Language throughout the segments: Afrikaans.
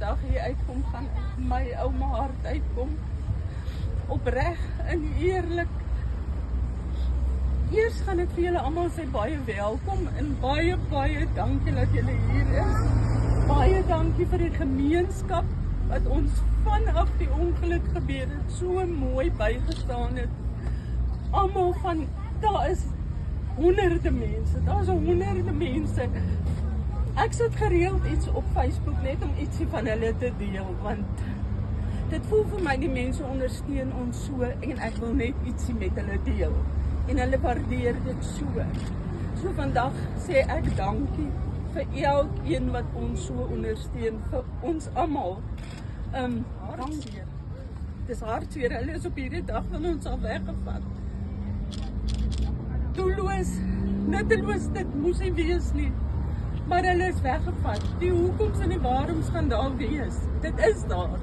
vandag hier uitkom, gaan my ouma hart uitkom. Opreg en eerlik. Eers gaan ek vir julle almal sê baie welkom en baie dankie dat julle hier is. Baie dankie vir die gemeenskap wat ons vanaf die ongeluk gebeur het so mooi bygestaan het. Almal van, daar is honderde mense, Ek sit gereeld iets op Facebook net om ietsie van hulle te deel, want dit voel vir my die mense ondersteun ons so en ek wil net ietsie met hulle deel. En hulle waardeer dit so. So vandag sê ek dankie vir elkeen wat ons so ondersteun, vir ons almal. Hartseer. Dis hartseer, hulle is op hierdie dag van ons al weggevat. Doelloos, nutteloos, dit moes nie wees nie. Maar hulle is weggevat. Die hoekoms en die waaroms gaan daar wees. Dit is daar.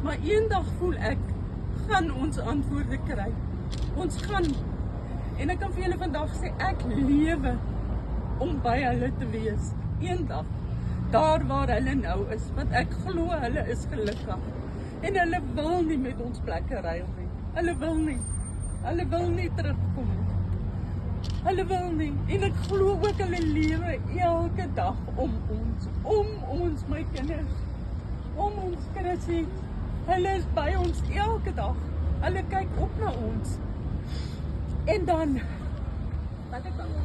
Maar eendag voel ek, gaan ons antwoorde kry. Ons gaan. En ek kan vir julle vandag sê, ek lewe om by hulle te wees. Eendag. Daar waar hulle nou is. Want ek glo hulle is gelukkig. En hulle wil nie met ons plekke ruil nie. Hulle wil nie. Hulle wil nie terugkom nie. Hulle wil nie, en ek glo ook hulle lewe elke dag om ons, my kinders, om ons Chrissie. Hulle is by ons elke dag, hulle kyk op na ons. En dan, wat ek dan